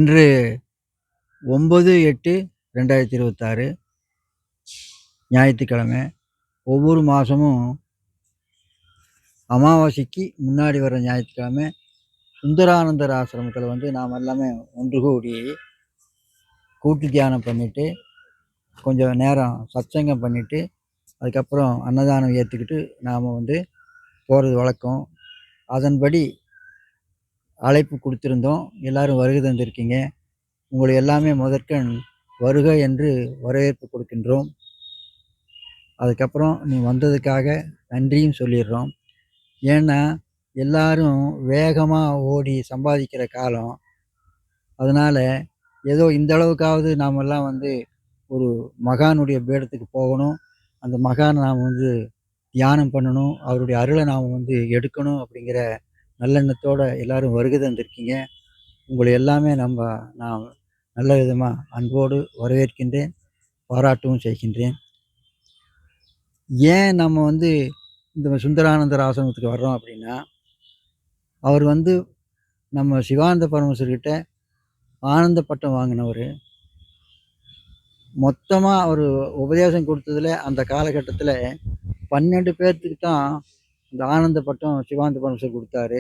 இன்று 9/8/2026 ஞாயிற்றுக்கிழமை. ஒவ்வொரு மாதமும் அமாவாசைக்கு முன்னாடி வர ஞாயிற்றுக்கிழமை சுந்தரானந்தர் ஆசிரமத்தில் வந்து நாம் எல்லாமே ஒன்று கூடி கூட்டு தியானம் பண்ணிவிட்டு கொஞ்சம் நேரம் சத்சங்கம் பண்ணிவிட்டு அதுக்கப்புறம் அன்னதானம் ஏற்றுக்கிட்டு நாம் வந்து போகிறது வழக்கம். அதன்படி அழைப்பு கொடுத்துருந்தோம். எல்லோரும் வருகை தந்திருக்கீங்க. உங்களை எல்லாமே முதற்கண் வருக என்று வரவேற்பு கொடுக்கின்றோம். அதுக்கப்புறம் நீ வந்ததுக்காக நன்றியும் சொல்லிடுறோம். ஏன்னா எல்லாரும் வேகமாக ஓடி சம்பாதிக்கிற காலம். அதனால் ஏதோ இந்த அளவுக்காவது நாமெல்லாம் வந்து ஒரு மகானுடைய பீடத்துக்கு போகணும், அந்த மகானை நாம் வந்து தியானம் பண்ணணும், அவருடைய அருளை நாம் வந்து எடுக்கணும் அப்படிங்கிற நல்லெண்ணத்தோடு எல்லோரும் வருகை தந்திருக்கீங்க. உங்களை எல்லாமே நான் நல்ல விதமாக அன்போடு வரவேற்கின்றேன், பாராட்டவும் செய்கின்றேன். ஏன் நம்ம வந்து இந்த சுந்தரானந்தர் ஆசிரமத்துக்கு வர்றோம் அப்படின்னா, அவர் வந்து நம்ம சிவானந்த பரமேஸ்வர்கிட்ட ஆனந்த பட்டம் வாங்கினவர். மொத்தமாக அவர் உபதேசம் கொடுத்ததில் அந்த காலகட்டத்தில் 12 பேர்த்துக்கு தான் இந்த ஆனந்த பட்டம் சிவானந்த பரமேஸ்வர் கொடுத்தாரு.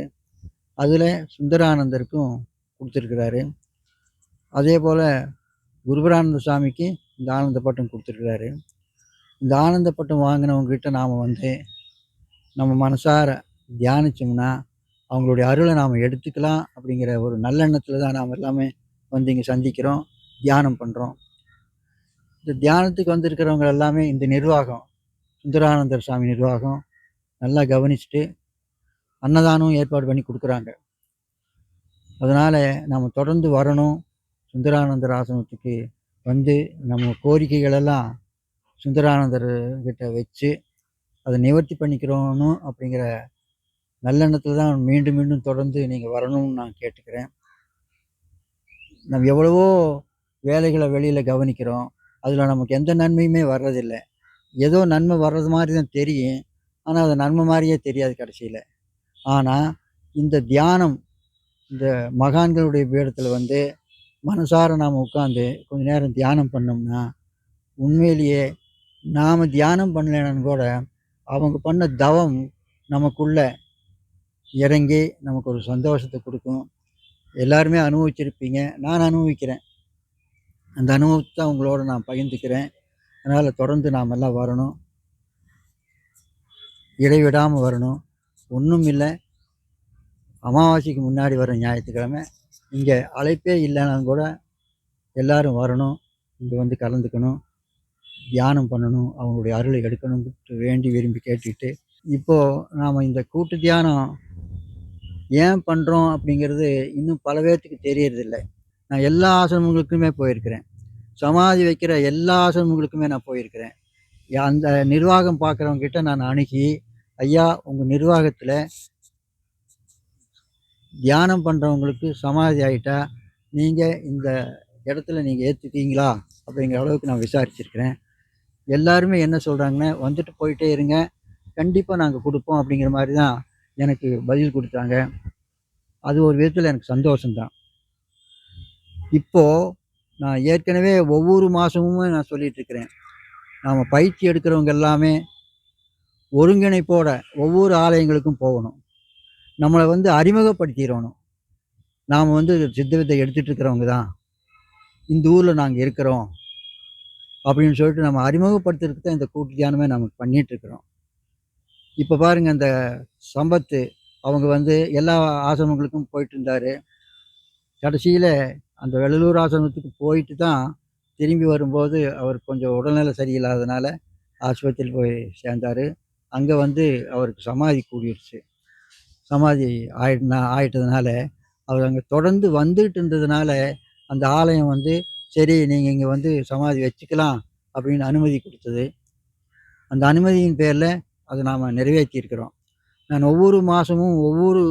அதில் சுந்தரானந்தருக்கும் கொடுத்துருக்கிறாரு. அதே போல் குருபரானந்த சாமிக்கு இந்த ஆனந்த பட்டம் கொடுத்துருக்கிறாரு. இந்த ஆனந்த பட்டம் வாங்கினவங்ககிட்ட நாம் வந்து நம்ம மனசார தியானித்தோம்னா அவங்களுடைய அருளை நாம் எடுத்துக்கலாம் அப்படிங்கிற ஒரு நல்லெண்ணத்தில் தான் நாம் எல்லாமே வந்து இங்கே சந்திக்கிறோம், தியானம் பண்ணுறோம். இந்த தியானத்துக்கு வந்திருக்கிறவங்க எல்லாமே இந்த நிர்வாகம், சுந்தரானந்தர் சாமி நிர்வாகம் நல்லா கவனிச்சுட்டு அன்னதானம் ஏற்பாடு பண்ணி கொடுக்குறாங்க. அதனால் நம்ம தொடர்ந்து வரணும். சுந்தரானந்தர் ஆசிரமத்துக்கு வந்து நம்ம கோரிக்கைகளெல்லாம் சுந்தரானந்தர்கிட்ட வச்சு அதை நிவர்த்தி பண்ணிக்கிறோன்னு அப்படிங்கிற நல்லெண்ணத்தில் தான் மீண்டும் மீண்டும் தொடர்ந்து நீங்கள் வரணும்னு நான் கேட்டுக்கிறேன். நம்ம எவ்வளவோ வேலைகளை வெளியில் கவனிக்கிறோம், அதில் நமக்கு எந்த நன்மையுமே வர்றதில்லை. ஏதோ நன்மை வர்றது மாதிரி தான் தெரியும், ஆனால் அது நன்மை மாதிரியே தெரியாது கடைசியில். ஆனால் இந்த தியானம், இந்த மகான்களுடைய பீடத்தில் வந்து மனசார நாம் உட்காந்து கொஞ்ச நேரம் தியானம் பண்ணோம்னா உண்மையிலேயே நாம் தியானம் பண்ணலைன்னு கூட அவங்க பண்ண தவம் நமக்குள்ள இறங்கி நமக்கு ஒரு சந்தோஷத்தை கொடுக்கும். எல்லாருமே அனுபவிச்சிருப்பீங்க, நான் அனுபவிக்கிறேன். அந்த அனுபவத்தை உங்களோட நான் பகிர்ந்துக்கிறேன். அதனால் தொடர்ந்து நாம் எல்லாம் வரணும், இடைவிடாமல் வரணும். ஒன்றும் இல்லை, அமாவாசைக்கு முன்னாடி வர ஞாயிற்றுக்கிழமை இங்கே அழைப்பே இல்லைனாலும் கூட எல்லோரும் வரணும், இங்கே வந்து கலந்துக்கணும், தியானம் பண்ணணும், அவங்களுடைய அருளை எடுக்கணும்னு வேண்டி விரும்பி கேட்டுக்கிட்டு, இப்போது நாம் இந்த கூட்டு தியானம் ஏன் பண்ணுறோம் அப்படிங்கிறது இன்னும் பல பேர்த்துக்கு தெரியறதில்லை. நான் எல்லா ஆசிரமங்களுக்குமே போயிருக்கிறேன், சமாதி வைக்கிற எல்லா ஆசிரமங்களுக்குமே நான் போயிருக்கிறேன். அந்த நிர்வாகம் பார்க்குறவங்ககிட்ட நான் அணுகி, ஐயா உங்கள் நிர்வாகத்தில் தியானம் பண்ணுறவங்களுக்கு சமாதி ஆகிட்டா நீங்கள் இந்த இடத்துல நீங்கள் ஏற்றுக்கீங்களா அப்படிங்கிற அளவுக்கு நான் விசாரிச்சிருக்கிறேன். எல்லாருமே என்ன சொல்கிறாங்கன்னா, வந்துட்டு போயிட்டே இருங்க, கண்டிப்பாக நாங்கள் கொடுப்போம் அப்படிங்கிற மாதிரி தான் எனக்கு பதில் கொடுத்தாங்க. அது ஒரு விதத்தில் எனக்கு சந்தோஷம்தான். இப்போது நான் ஏற்கனவே ஒவ்வொரு மாதமும் நான் சொல்லிகிட்ருக்கிறேன், நாம் பயிற்சி எடுக்கிறவங்க எல்லாமே ஒருங்கிணைப்போட ஒவ்வொரு ஆலயங்களுக்கும் போகணும், நம்மளை வந்து அறிமுகப்படுத்திடணும். நாம் வந்து சித்த வித்தை எடுத்துகிட்டு இருக்கிறவங்க தான், இந்த ஊரில் நாங்கள் இருக்கிறோம் அப்படின்னு சொல்லிட்டு நம்ம அறிமுகப்படுத்துறதுக்கு தான் இந்த கூட்டு தியானமே நம்ம பண்ணிகிட்ருக்குறோம். இப்போ பாருங்கள், அந்த சம்பத்து அவங்க வந்து எல்லா ஆசிரமங்களுக்கும் போயிட்டு இருந்தார். கடைசியில் அந்த வெள்ளலூர் ஆசிரமத்துக்கு போயிட்டு தான் திரும்பி வரும்போது அவர் கொஞ்சம் உடல்நிலை சரியில்லாததுனால ஆஸ்பத்திரியில் போய் சேர்ந்தார். அங்கே வந்து அவருக்கு சமாதி கூடிடுச்சு. சமாதி ஆயிட்டதுனால அவர் அங்கே தொடர்ந்து வந்துகிட்டு இருந்ததுனால அந்த ஆலயம் வந்து சரி நீங்கள் இங்கே வந்து சமாதி வச்சுக்கலாம் அப்படின்னு அனுமதி கொடுத்தது. அந்த அனுமதியின் பேரில் அதை நாம் நிறைவேற்றியிருக்கிறோம். நான் ஒவ்வொரு மாதமும் ஒவ்வொரு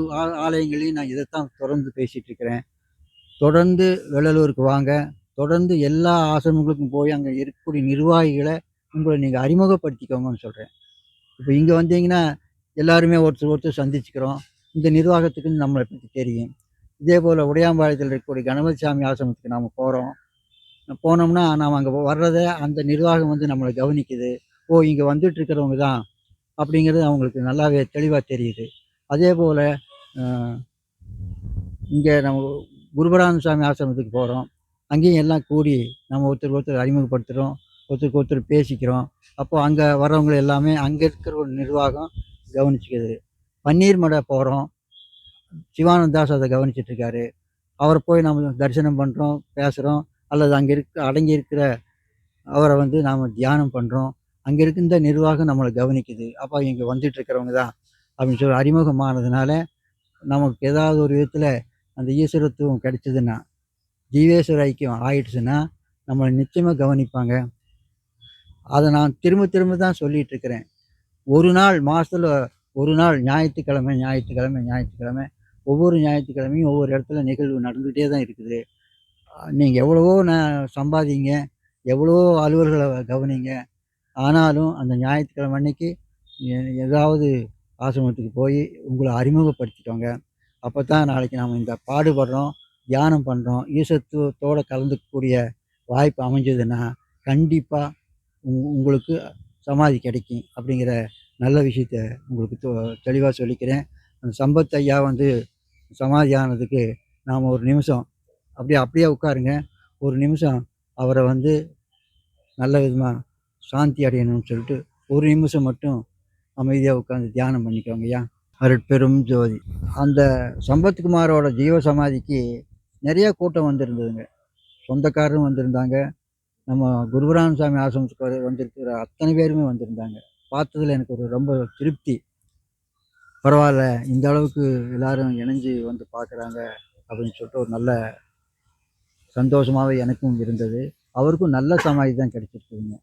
ஆலயங்களையும் நான் இதைத்தான் தொடர்ந்து பேசிகிட்டு இருக்கிறேன். தொடர்ந்து வெள்ளலூருக்கு வாங்க, தொடர்ந்து எல்லா ஆசிரமங்களுக்கும் போய் அங்கே இருக்கக்கூடிய நிர்வாகிகளை உங்களை நீங்கள் அறிமுகப்படுத்திக்கோங்கன்னு சொல்கிறேன். இப்போ இங்கே வந்தீங்கன்னா எல்லாருமே ஒருத்தர் ஒருத்தர் சந்திச்சுக்கிறோம். இந்த நிர்வாகத்துக்குன்னு நம்மளை பற்றி தெரியும். இதே போல் உடையாம்பாளையத்தில் இருக்கக்கூடிய கணபதி சாமி ஆசிரமத்துக்கு நாம் போகிறோம். போனோம்னா நாம் அங்கே வர்றதை அந்த நிர்வாகம் வந்து நம்மளை கவனிக்குது. ஓ, இங்கே வந்துட்டு இருக்கிறவங்க தான் அப்படிங்கிறது அவங்களுக்கு நல்லாவே தெளிவாக தெரியுது. அதே போல் இங்கே நம்ம குருபரான சாமி ஆசிரமத்துக்கு போகிறோம். அங்கேயும் எல்லாம் கூடி நம்ம ஒருத்தருக்கு ஒருத்தர் அறிமுகப்படுத்துகிறோம், ஒருத்தருக்கு ஒருத்தர் பேசிக்கிறோம். அப்போ அங்கே வர்றவங்க எல்லாமே அங்கே இருக்கிற ஒரு நிர்வாகம் கவனிச்சுக்குது. பன்னீர் மடை போகிறோம், சிவானந்தாஸ் அதை கவனிச்சிட்டு இருக்காரு. அவரை போய் நம்ம தரிசனம் பண்ணுறோம், பேசுகிறோம். அல்லது அங்கே அடங்கி இருக்கிற அவரை வந்து நாம் தியானம் பண்ணுறோம். அங்கே இருக்கின்ற நிர்வாகம் நம்மளை கவனிக்குது. அப்போ இங்கே வந்துட்டு இருக்கிறவங்க தான் அப்படின்னு சொல்லி அறிமுகமானதுனால நமக்கு ஏதாவது ஒரு விதத்தில் அந்த ஈஸ்வரத்துவம் கிடைச்சதுன்னா, ஜீவேஸ்வர ஐக்கியம் ஆயிடுச்சுன்னா நம்மளை நிச்சயமாக கவனிப்பாங்க. அதை நான் திரும்ப திரும்ப தான் சொல்லிட்டு இருக்கிறேன். ஒரு நாள் மாதத்தில் ஒரு நாள் ஞாயிற்றுக்கிழமை ஞாயிற்றுக்கிழமை ஞாயிற்றுக்கிழமை ஒவ்வொரு ஞாயிற்றுக்கிழமையும் ஒவ்வொரு இடத்துல நிகழ்வு நடந்துகிட்டே தான் இருக்குது. நீங்கள் எவ்வளவோ சம்பாதிங்க, எவ்வளவோ அலுவல்களை கவனிங்க, ஆனாலும் அந்த ஞாயிற்றுக்கிழமை அன்னைக்கு ஏதாவது ஆசிரமத்துக்கு போய் உங்களை அறிமுகப்படுத்திட்டோங்க. அப்போ தான் நாளைக்கு நாம் இந்த பாடுபடுறோம், தியானம் பண்ணுறோம், ஈசத்துவத்தோடு கலந்துக்கக்கூடிய வாய்ப்பு அமைஞ்சதுன்னா கண்டிப்பாக உங்களுக்கு சமாதி கிடைக்கும் அப்படிங்கிற நல்ல விஷயத்த உங்களுக்கு தெளிவாக சொல்லிக்கிறேன். அந்த சம்பத் ஐயா வந்து சமாதி ஆனதுக்கு நாம் ஒரு நிமிஷம் அப்படியே உட்காருங்க. ஒரு நிமிஷம் அவரை வந்து நல்ல விதமாக சாந்தி அடையணும்னு சொல்லிட்டு ஒரு நிமிஷம் மட்டும் அமைதியாக உட்காந்து தியானம் பண்ணிக்கோங்கய்யா. அருட்பெரும் ஜோதி. அந்த சம்பத்குமாரோட ஜீவ சமாதிக்கு நிறைய கூட்டம் வந்திருந்ததுங்க. சொந்தக்காரரும் வந்திருந்தாங்க. நம்ம குருபரான சாமி ஆசிரமத்துக்கு வந்திருக்கிற அத்தனை பேருமே வந்திருந்தாங்க. பார்த்ததில் எனக்கு ஒரு ரொம்ப திருப்தி. பரவாயில்ல, இந்த அளவுக்கு எல்லாரும் இணைஞ்சு வந்து பார்க்குறாங்க அப்படின்னு சொல்லிட்டு ஒரு நல்ல சந்தோஷமாகவே எனக்கும் இருந்தது. அவருக்கும் நல்ல சமாதி தான் கிடைச்சிருக்குதுங்க.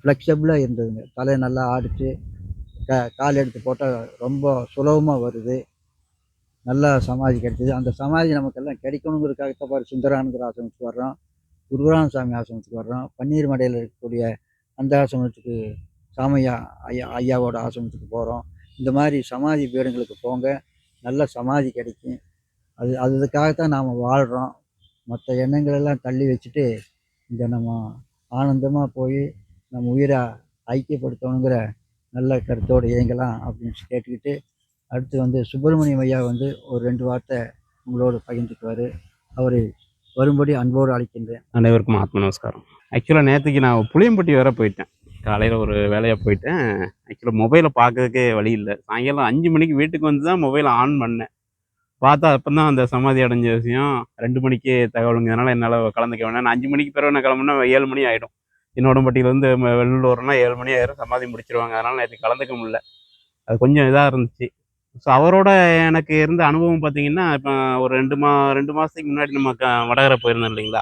ஃப்ளெக்சிபிளாக இருந்ததுங்க. தலையை நல்லா ஆடிச்சு, கால் எடுத்து போட்டால் ரொம்ப சுலபமாக வருது. நல்ல சமாதி கிடைச்சிது. அந்த சமாதி நமக்கெல்லாம் கிடைக்கணுங்கிறதுக்காகத்தான் பாரு சுந்தரானந்தர் ஆசிரமத்துக்கு வர்றோம், குருபரான சாமி ஆசிரமத்துக்கு வர்றோம், பன்னீர் மடையில் இருக்கக்கூடிய அந்த ஆசிரமத்துக்கு சாமையா ஐயாவோட ஆசிரமத்துக்கு போகிறோம். இந்த மாதிரி சமாதி பீடங்களுக்கு போங்க, நல்ல சமாதி கிடைக்கும். அதுக்காகத்தான் நாம் வாழ்கிறோம். மற்ற எண்ணங்களெல்லாம் தள்ளி வச்சுட்டு இங்கே நம்ம ஆனந்தமாக போய் நம்ம உயிரை ஐக்கியப்படுத்தணுங்கிற நல்ல கருத்தோடு இயங்கலாம் அப்படின்னு கேட்டுக்கிட்டு, அடுத்து வந்து சுப்பிரமணியம் ஐயா வந்து ஒரு 2 வார்த்தை உங்களோடு பகிர்ந்துக்குவார். அவரை வரும்படி அன்போடு அழைக்கின்றேன். அனைவருக்கும் ஆத்ம நமஸ்காரம். ஆக்சுவலாக நேற்றுக்கு நான் புளியம்பட்டி வர போயிட்டேன். காலையில் ஒரு வேலையாக போயிட்டேன். ஆக்சுவலாக மொபைலை பார்க்கறதுக்கே வழி இல்லை. சாயங்காலம் 5 மணிக்கு வீட்டுக்கு வந்து தான் மொபைலை ஆன் பண்ணேன். பார்த்தா அப்போ தான் அந்த சமாதி அடைஞ்ச விஷயம் 2 மணிக்கு தகவலுங்கிறதுனால என்னால் கலந்துக்க வேணாம். நான் 5 மணிக்கு பிறகு நான் கிளம்புனா 7 மணி ஆகிடும். உடம்பட்டியிலேருந்து வெள்ளூர்னா 7 மணி ஆயிரும், சமாதி முடிச்சிருவாங்க. அதனால் நேற்று கலந்துக்க முடியல. அது கொஞ்சம் இதாக இருந்துச்சு. ஸோ அவரோட எனக்கு இருந்த அனுபவம் பார்த்தீங்கன்னா, இப்போ ஒரு 2 மாதத்துக்கு முன்னாடி நம்ம வடகரை போயிருந்தோம் இல்லைங்களா?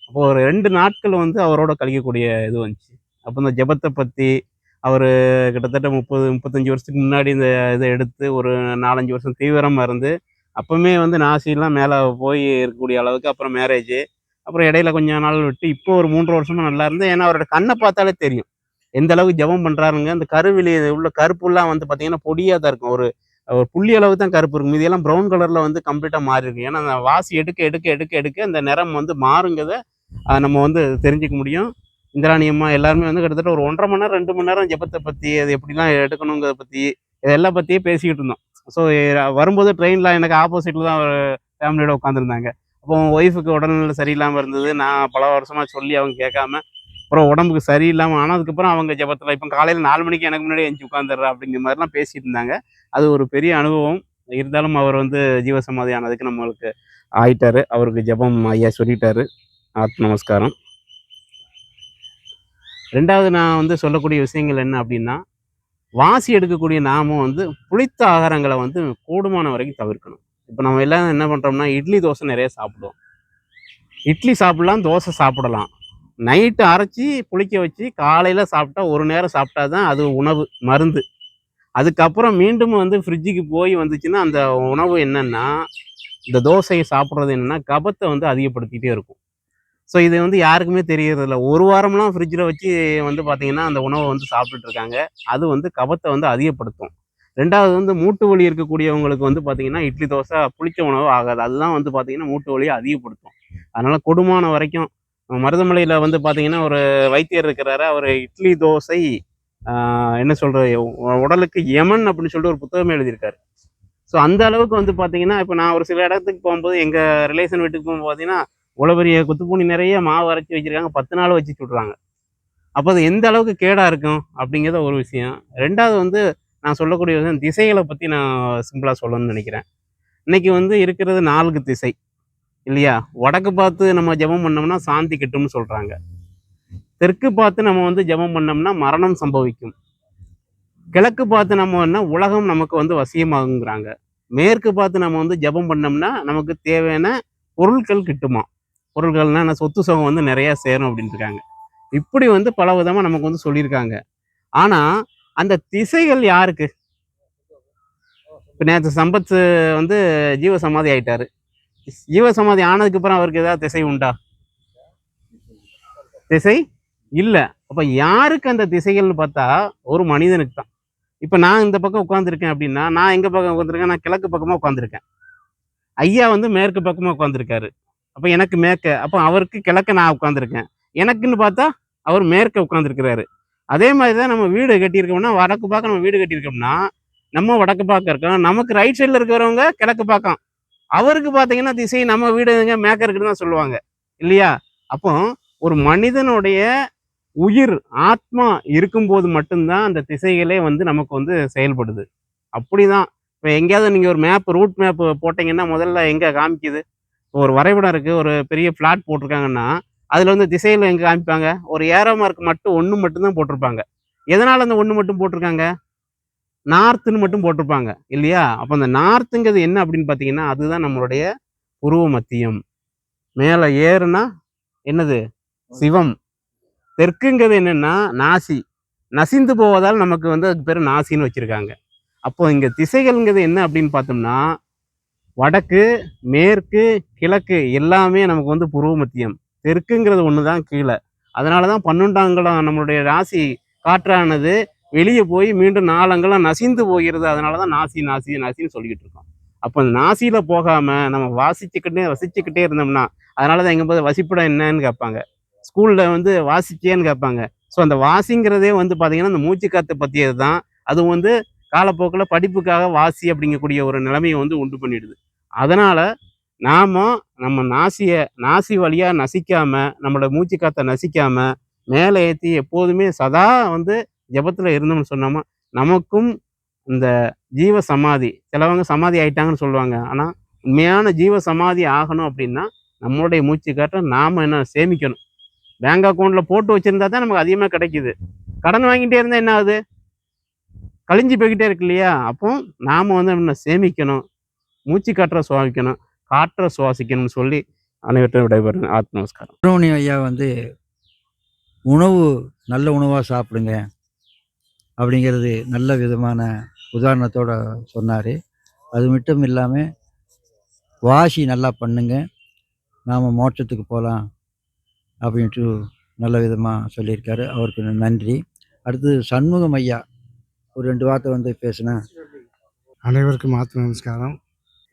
அப்போது ஒரு 2 நாட்கள் வந்து அவரோட கழிக்கக்கூடிய இது வந்துச்சு. அப்போ இந்த ஜபத்தை பற்றி அவர் கிட்டத்தட்ட 35 வருஷத்துக்கு முன்னாடி இந்த இதை எடுத்து ஒரு 4, 5 வருஷம் தீவிரமாக இருந்து, அப்போவுமே வந்து நாசிலாம் மேலே போய் இருக்கக்கூடிய அளவுக்கு, அப்புறம் மேரேஜு, அப்புறம் இடையில கொஞ்சம் நாள் விட்டு இப்போ ஒரு 3 வருஷமாக நல்லா இருந்து. ஏன்னா அவரோட கண்ணை பார்த்தாலே தெரியும் எந்த அளவுக்கு ஜபம் பண்ணுறாருங்க. அந்த கருவிழி உள்ள கருப்புலாம் வந்து பார்த்தீங்கன்னா பொடியாக தான் இருக்கும். ஒரு ஒரு புள்ளி அளவு தான் கருப்பு இருக்கும். இதெல்லாம் ப்ரௌன் கலரில் வந்து கம்ப்ளீட்டாக மாறி இருக்கு. ஏன்னா அந்த வாசி எடுக்க எடுக்க எடுக்க எடுக்க அந்த நிறம் வந்து மாறுங்கிறத நம்ம வந்து தெரிஞ்சுக்க முடியும். இந்திராணி அம்மா எல்லாருமே வந்து கிட்டத்தட்ட ஒரு 1.5 மணி நேரம் 2 மணி நேரம் ஜபத்தை பற்றி, அது எப்படிலாம் எடுக்கணுங்கிறத பற்றி, இதெல்லாம் பற்றியே பேசிக்கிட்டு இருந்தோம். ஸோ வரும்போது ட்ரெயினில் எனக்கு ஆப்போசிட்டில் தான் ஃபேமிலியோட உட்காந்துருந்தாங்க. அப்போ ஒய்ஃபுக்கு உடல்நிலை சரியில்லாமல் இருந்தது. நான் பல வருஷமாக சொல்லி அவங்க கேட்காம, அப்புறம் உடம்புக்கு சரியில்லாமல் ஆனதுக்கப்புறம் அவங்க ஜபத்தில் இப்போ காலையில் 4 மணிக்கு எனக்கு முன்னாடி எஞ்சி உட்காந்துடுறா அப்படிங்கிற மாதிரிலாம் பேசிட்டு இருந்தாங்க. அது ஒரு பெரிய அனுபவம். இருந்தாலும் அவர் வந்து ஜீவசமாதி ஆனதுக்கு நம்மளுக்கு ஆயிட்டாரு. அவருக்கு ஜபம் ஐயா சொல்லிட்டாரு. ஆத்ம நமஸ்காரம். 2வது நான் வந்து சொல்லக்கூடிய விஷயங்கள் என்ன அப்படின்னா, வாசி எடுக்கக்கூடிய நாம வந்து புளித்த ஆகாரங்களை வந்து கூடுமான வரைக்கும் தவிர்க்கணும். இப்போ நம்ம எல்லாம் என்ன பண்ணுறோம்னா, இட்லி தோசை நிறைய சாப்பிடுவோம். இட்லி சாப்பிடலாம், தோசை சாப்பிடலாம். நைட்டு அரைச்சி புளிக்க வச்சு காலையில் சாப்பிட்டா, ஒரு நேரம் சாப்பிட்டா தான் அது உணவு, மருந்து. அதுக்கப்புறம் மீண்டும் வந்து ஃப்ரிட்ஜுக்கு போய் வந்துச்சுன்னா அந்த உணவு என்னன்னா, இந்த தோசையை சாப்பிட்றது என்னன்னா கபத்தை வந்து அதிகப்படுத்திகிட்டே இருக்கும். ஸோ இது வந்து யாருக்குமே தெரியறதில்ல. ஒரு வாரம்லாம் ஃப்ரிட்ஜில் வச்சு வந்து பார்த்தீங்கன்னா அந்த உணவை வந்து சாப்பிட்டுட்டு இருக்காங்க. அது வந்து கபத்தை வந்து அதிகப்படுத்தும். 2வது வந்து மூட்டு வலி இருக்கக்கூடியவங்களுக்கு வந்து பார்த்தீங்கன்னா, இட்லி, தோசை புளிச்ச உணவு ஆகாது. அதுதான் வந்து பார்த்தீங்கன்னா, மூட்டு வலிய அதிகப்படுத்தும். அதனால கூடுமான வரைக்கும் மருதமலையில வந்து பார்த்தீங்கன்னா, ஒரு வைத்தியர் இருக்கிறாரு. அவரு இட்லி, தோசை ஆ என்ன சொல்றது? உடலுக்கு யமன் அப்படின்னு சொல்லிட்டு ஒரு புத்தகமே எழுதியிருக்காரு. ஸோ அந்த அளவுக்கு வந்து பார்த்தீங்கன்னா, இப்ப நான் ஒரு சில இடத்துக்கு போம்போது, எங்க ரிலேஷன் வீட்டுக்கு போகும்போது பார்த்தீங்கன்னா, இவ்வளோ பெரிய குத்துப்பூனி நெறைய மாவு அரைச்சு வச்சிருக்காங்க. 10 நாள் வச்சு சுடுறாங்க. அப்ப அது எந்த அளவுக்கு கேடா இருக்கும் அப்படிங்கிறது ஒரு விஷயம். 2வது வந்து நான் சொல்லக்கூடிய வந்து திசைகள பத்தி நான் சிம்பிளா சொல்லணும்னு நெனைக்கிறேன். இன்னைக்கு வந்து இருக்கிறது 4 திசை இல்லையா? வடக்கு பார்த்து நம்ம ஜெபம் பண்ணோம்னா சாந்தி கிட்டும்னு சொல்றாங்க. தெற்கு பார்த்து நம்ம வந்து ஜெபம் பண்ணோம்னா மரணம் சம்பவிக்கும். கிழக்கு பார்த்து நம்ம உலகம் நமக்கு வந்து வசியமாகுங்கிறாங்க. மேற்கு பார்த்து நம்ம வந்து ஜெபம் பண்ணோம்னா நமக்கு தேவையான பொருட்கள் கிட்டுமாம். பொருட்கள்னா என்ன சொத்து சுகம் வந்து நெறைய சேரும் அப்படின்ட்டுருக்காங்க. இப்படி வந்து பல விதமா நமக்கு வந்து சொல்லியிருக்காங்க. ஆனா, அந்த திசைகள் யாருக்கு? இப்ப நேத்து சம்பத் வந்து ஜீவ சமாதி ஆயிட்டாரு. ஜீவ சமாதி ஆனதுக்கு அப்புறம் அவருக்கு ஏதாவது திசை உண்டா? திசை இல்ல. அப்ப யாருக்கு அந்த திசைகள்னு பார்த்தா, ஒரு மனிதனுக்கு தான். இப்ப நான் இந்த பக்கம் உட்கார்ந்திருக்கேன் அப்படின்னா, நான் எங்க பக்கம் உட்கார்ந்திருக்கேன்? நான் கிழக்கு பக்கமா உட்கார்ந்திருக்கேன். ஐயா வந்து மேற்கு பக்கமா உட்கார்ந்திருக்காரு. அப்ப எனக்கு மேற்க. அப்ப அவருக்கு கிழக்க நான் உட்கார்ந்திருக்கேன். எனக்குன்னு பார்த்தா, அவர் மேற்க உட்கார்ந்திருக்கிறாரு. அதே மாரி தான் நம்ம வீடு கட்டியிருக்கோம்னா, வடக்கு பார்க்க நம்ம வீடு கட்டியிருக்கோம்னா, நம்ம வடக்கு பார்க்க இருக்கோம். நமக்கு ரைட் சைடுல இருக்கிறவங்க கிழக்கு பார்க்கம். அவருக்கு பார்த்தீங்கன்னா, திசை நம்ம வீடு எங்க மேற்க இருக்குன்னு தான் சொல்லுவாங்க. இல்லையா? அப்போ ஒரு மனிதனுடைய உயிர், ஆத்மா இருக்கும்போது மட்டும் தான் அந்த திசைகளே வந்து நமக்கு வந்து செயல்படுது. அப்படிதான். இப்ப எங்கேயாவது நீங்க ஒரு ரூட் மேப் போட்டீங்கன்னா, முதல்ல எங்க காமிக்குது? ஒரு வரைபடம் இருக்கு. ஒரு பெரிய பிளாட் போட்டிருக்காங்கன்னா, அதுல வந்து திசைகள் எங்க காமிப்பாங்க? ஒரு ஏரோ மார்க் மட்டும் 1 மட்டும் தான் போட்டிருப்பாங்க. எதனால அந்த 1 மட்டும் போட்டிருக்காங்க? நார்த்ன்னு மட்டும் போட்டிருப்பாங்க. இல்லையா? அப்ப அந்த நார்த்ங்கிறது என்ன அப்படின்னு பார்த்தீங்கன்னா, அதுதான் நம்மளுடைய புருவ மத்தியம். மேல ஏறுனா என்னது? சிவம். தெற்குங்கிறது என்னன்னா, நாசி. நசிந்து போவதால் நமக்கு வந்து அதுக்கு பேரு நாசின்னு வச்சிருக்காங்க. அப்போ இங்க திசைகள்ங்கிறது என்ன அப்படின்னு பார்த்தோம்னா, வடக்கு, மேற்கு, கிழக்கு எல்லாமே நமக்கு வந்து புருவ மத்தியம். தெற்குங்கிறது ஒண்ணு தான் கீழ. அதனால தான் 12 அங்குலம் நம்மளுடைய ராசி காற்றானது வெளிய போய் மீண்டும் 4 அங்குலம் நசிந்து போகிறது. அதனால தான் நாசி, நாசி, நாசின்னு சொல்லிக்கிட்டு இருக்கோம். அப்ப அந்த நாசியில போகாம நம்ம வசிச்சுக்கிட்டே இருந்தோம்னா, அதனால தான் எங்க வசிப்பிடம் என்னன்னு கேட்பாங்க. ஸ்கூல்ல வந்து வாசிச்சியான்னு கேட்பாங்க. ஸோ அந்த வாசிங்கிறதே வந்து பார்த்தீங்கன்னா, அந்த மூச்சு காத்த பத்தியது தான். அதுவும் வந்து காலப்போக்குல படிப்புக்காக வாசி அப்படிங்கக்கூடிய ஒரு நிலைமைய வந்து உண்டு பண்ணிடுது. அதனால நாம நம்ம நாசி வழியா நசிக்காம, நம்மளோட மூச்சு காத்த நசிக்காம, மேல ஏத்தி எப்போதுமே சதா வந்து ஜெபத்துல இருந்தோம்னு சொன்னோமா, நமக்கும் இந்த ஜீவ சமாதி சிலவங்க சமாதி ஆயிட்டாங்கன்னு சொல்லுவாங்க. ஆனா, உண்மையான ஜீவ சமாதி ஆகணும் அப்படின்னா, நம்மளுடைய மூச்சு காற்ற நாம என்ன சேமிக்கணும். பேங்க் அக்கவுண்ட்ல போட்டு வச்சிருந்தா தான் நமக்கு அதிகமா கிடைக்குது. கடன் வாங்கிட்டே இருந்தா என்ன ஆகுது? கழிஞ்சு போய்க்கிட்டே இருக்கு இல்லையா? அப்போ நாம வந்து என்ன சேமிக்கணும். மூச்சு காற்ற சுவாசிக்கணும். காற்ற சுவாசிக்கணும்னு சொல்லி அனைவற்றையும் விடைபெறுகிறேன். நமஸ்காரம். சுப்பிரமணியம் ஐயா வந்து உணவு நல்ல உணவா சாப்பிடுங்க அப்படிங்கிறது நல்ல விதமான உதாரணத்தோட சொன்னாரு. அது மட்டும் இல்லாம வாசி நல்லா பண்ணுங்க, நாம மோட்சத்துக்கு போலாம் அப்படின்ட்டு நல்ல விதமா சொல்லியிருக்காரு. அவருக்கு நன்றி. அடுத்தது சண்முகம் ஐயா ஒரு 2 வார்த்தை வந்து பேசுனா. அனைவருக்கும் ஆத்ம நமஸ்காரம்.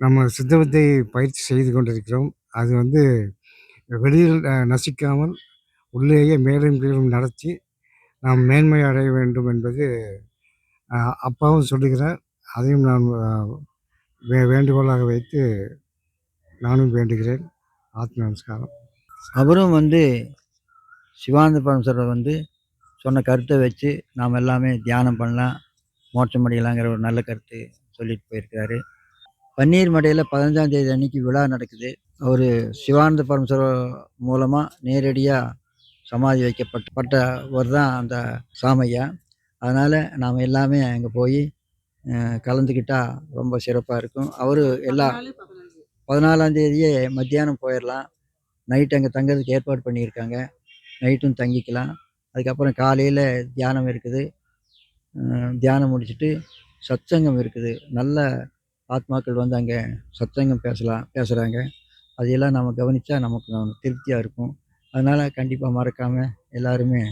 நம்ம சித்த வித்தை பயிற்சி செய்து கொண்டிருக்கிறோம். அது வந்து வெளியில் நசிக்காமல் உள்ளேயே மேலும் கீழும் நடத்தி நாம் மேன்மை அடைய வேண்டும் என்பது அப்பாவும் சொல்லுகிறார். அதையும் நான் வேண்டுகோளாக வைத்து நானும் வேண்டுகிறேன். ஆத்ம நமஸ்காரம். அவரும் வந்து சிவானந்த பரமேஸ்வரர் வந்து சொன்ன கருத்தை வச்சு நாம் எல்லாமே தியானம் பண்ணலாம், மோட்சம் அடையலாங்கிற ஒரு நல்ல கருத்து சொல்லிட்டு போயிருக்கிறாரு. பன்னீர் மடையில் 15ஆம் தேதி அன்னைக்கு விழா நடக்குது. அவர் சிவானந்த பரமேஸ்வரர் மூலமாக நேரடியாக சமாதி வைக்கப்பட்டவர் தான் அந்த சாமையா. அதனால் நாம் எல்லாமே அங்கே போய் கலந்துக்கிட்டா ரொம்ப சிறப்பாக இருக்கும். அவர் எல்லாம் 14ஆம் தேதியே மத்தியானம் போயிடலாம். நைட் அங்கே தங்கிறதுக்கு ஏற்பாடு பண்ணியிருக்காங்க. நைட்டும் தங்கிக்கலாம். அதுக்கப்புறம் காலையில் தியானம் இருக்குது. தியானம் முடிச்சுட்டு சத்சங்கம் இருக்குது. நல்ல ஆத்மாக்கள் வந்து அங்கே சத்சங்கம் பேசுகிறாங்க. அதையெல்லாம் நம்ம கவனித்தா நமக்கு திருப்தியாக இருக்கும். அதனால் கண்டிப்பாக மறக்காமல் எல்லாருமே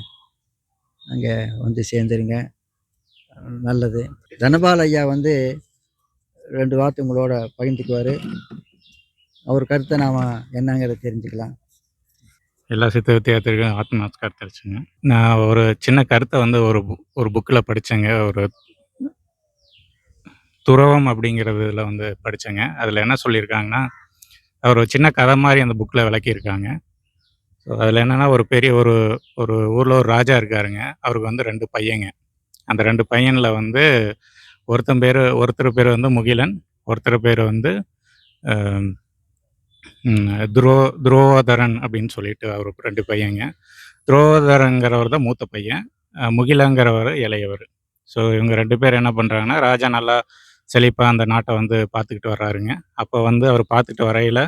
அங்கே வந்து சேர்ந்துருங்க. நல்லது. தனபால் ஐயா வந்து 2 வார்த்தை உங்களோட பகிர்ந்துக்குவாரு. அவர் கருத்தை நாம என்னங்கிறத தெரிஞ்சுக்கலாம். எல்லா சித்த வித்தியார்த்திகளுக்கும் ஆத்ம நமஸ்காரம் தெரிவிச்சுங்க. நான் ஒரு சின்ன கருத்தை வந்து ஒரு புக்கில் படித்தேங்க. ஒரு துறவம் அப்படிங்கிறதுல வந்து படித்தேங்க. அதில் என்ன சொல்லியிருக்காங்கன்னா, ஒரு சின்ன கதை மாதிரி அந்த புக்கில் விளக்கியிருக்காங்க. ஸோ அதில் என்னென்னா, ஒரு பெரிய ஒரு ஒரு ஊரில் ஒரு ராஜா இருக்காருங்க. அவருக்கு வந்து 2 பையங்க. அந்த 2 பையனில் வந்து ஒருத்தர் பேர் வந்து முகிலன், ஒருத்தர் பேர் வந்து அஹ், துரோதரன் அப்படின்னு சொல்லிட்டு அவர் 2 பையங்க. துரோதரங்கிறவர் தான் மூத்த பையன். முகிலங்கிறவர் இளையவர். ஸோ இவங்க 2 பேர் என்ன பண்ணுறாங்கன்னா, ராஜா நல்லா செழிப்பா அந்த நாட்டை வந்து பார்த்துக்கிட்டு வர்றாருங்க. அப்போ வந்து அவர் பார்த்துட்டு வரையில,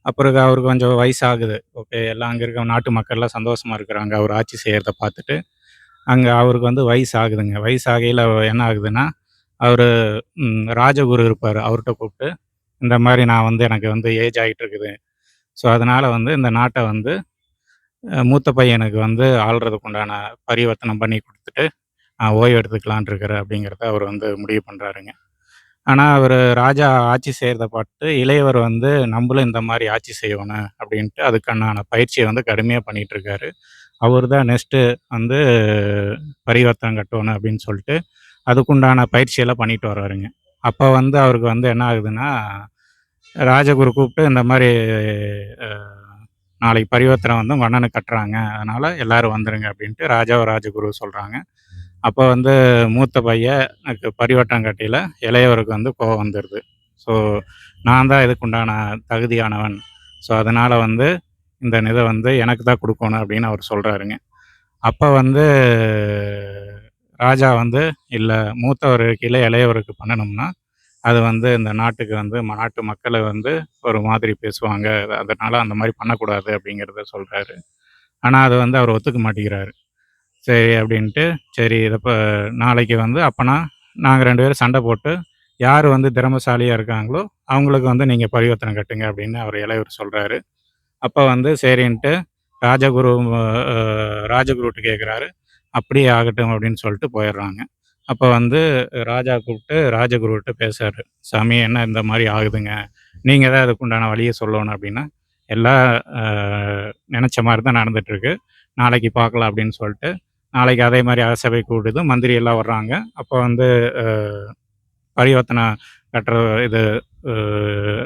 அப்புறம் அவருக்கு கொஞ்சம் வயசாகுது. ஓகே, எல்லாம் அங்கே இருக்க நாட்டு மக்கள்லாம் சந்தோஷமா இருக்கிறாங்க அவர் ஆட்சி செய்கிறத பார்த்துட்டு. அங்கே அவருக்கு வந்து வயசு ஆகுதுங்க. வயசாகையில் என்ன ஆகுதுன்னா, அவர் ராஜகுரு இருப்பார், அவர்கிட்ட கூப்பிட்டு இந்த மாதிரி நான் வந்து எனக்கு வந்து ஏஜ் ஆகிட்டு இருக்குது. ஸோ அதனால் வந்து இந்த நாட்டை வந்து மூத்த பையனுக்கு வந்து ஆள்றதுக்கு உண்டான பரிவர்த்தனம் பண்ணி கொடுத்துட்டு நான் ஓய்வு எடுத்துக்கலான் இருக்கிறேன் அப்படிங்கிறத அவர் வந்து முடிவு பண்ணுறாருங்க. ஆனால் அவர் ராஜா ஆட்சி செய்கிறத பார்த்து இளையவர் வந்து நம்மளும் இந்த மாதிரி ஆட்சி செய்யணும் அப்படின்ட்டு அதுக்கான பயிற்சியை வந்து கடுமையாக பண்ணிகிட்ருக்காரு. அவர் தான் நெக்ஸ்ட்டு வந்து பரிவர்த்தனம் கட்டணும் அப்படின்னு சொல்லிட்டு அதுக்குண்டான பயிற்சியெல்லாம் பண்ணிட்டு வர்றாருங்க. அப்போ வந்து அவருக்கு வந்து என்ன ஆகுதுன்னா, ராஜகுரு கூப்பிட்டு இந்த மாதிரி நாளைக்கு பரிவர்த்தனை வந்து உங்கள் அண்ணனுக்கு கட்டுறாங்க, அதனால் எல்லோரும் வந்துடுங்க அப்படின்ட்டு ராஜகுரு சொல்கிறாங்க. அப்போ வந்து மூத்த பையனுக்கு பரிவட்டம் கட்டியில் இளையவருக்கு வந்து கோவம் வந்துடுது. ஸோ நான் தான் இதுக்கு உண்டான தகுதியானவன், ஸோ அதனால் வந்து இந்த இதை வந்து எனக்கு தான் கொடுக்கணும் அப்படின்னு அவர் சொல்கிறாருங்க. அப்போ வந்து ராஜா வந்து இல்லை, மூத்தவருக்கு கீழே இளையவருக்கு பண்ணணும்னா அது வந்து இந்த நாட்டுக்கு வந்து நாட்டு மக்களை வந்து ஒரு மாதிரி பேசுவாங்க, அதனால் அந்த மாதிரி பண்ணக்கூடாது அப்படிங்கிறத சொல்கிறாரு. ஆனால் அது வந்து அவர் ஒத்துக்க மாட்டேங்கிறாரு. சரி அப்படின்ட்டு, சரி இதை இப்போ நாளைக்கு வந்து அப்போனா நாங்கள் 2 பேரும் சண்டை போட்டு யார் வந்து திறமைசாலியாக இருக்காங்களோ அவங்களுக்கு வந்து நீங்கள் பரிவர்த்தனை கட்டுங்க அப்படின்னு அவர் இளையவர் சொல்கிறாரு. அப்போ வந்து சரின்ட்டு ராஜகுரு ராஜகுருட்ட கேட்குறாரு. அப்படியே ஆகட்டும் அப்படின்னு சொல்லிட்டு போயிடுறாங்க. அப்போ வந்து ராஜா கூப்பிட்டு ராஜகுருகிட்ட பேசுறாரு. சாமி என்ன இந்த மாதிரி ஆகுதுங்க, நீங்கள் தான் அதுக்கு உண்டான வழியை சொல்லணும் அப்படின்னா, எல்லாம் நினச்ச மாதிரி தான் நடந்துகிட்ருக்கு, நாளைக்கு பார்க்கலாம் அப்படின்னு சொல்லிட்டு நாளைக்கு அதே மாதிரி அரசவை கூடுது, மந்திரி எல்லாம் வர்றாங்க. அப்போ வந்து பரிவர்த்தனை கட்டுற இது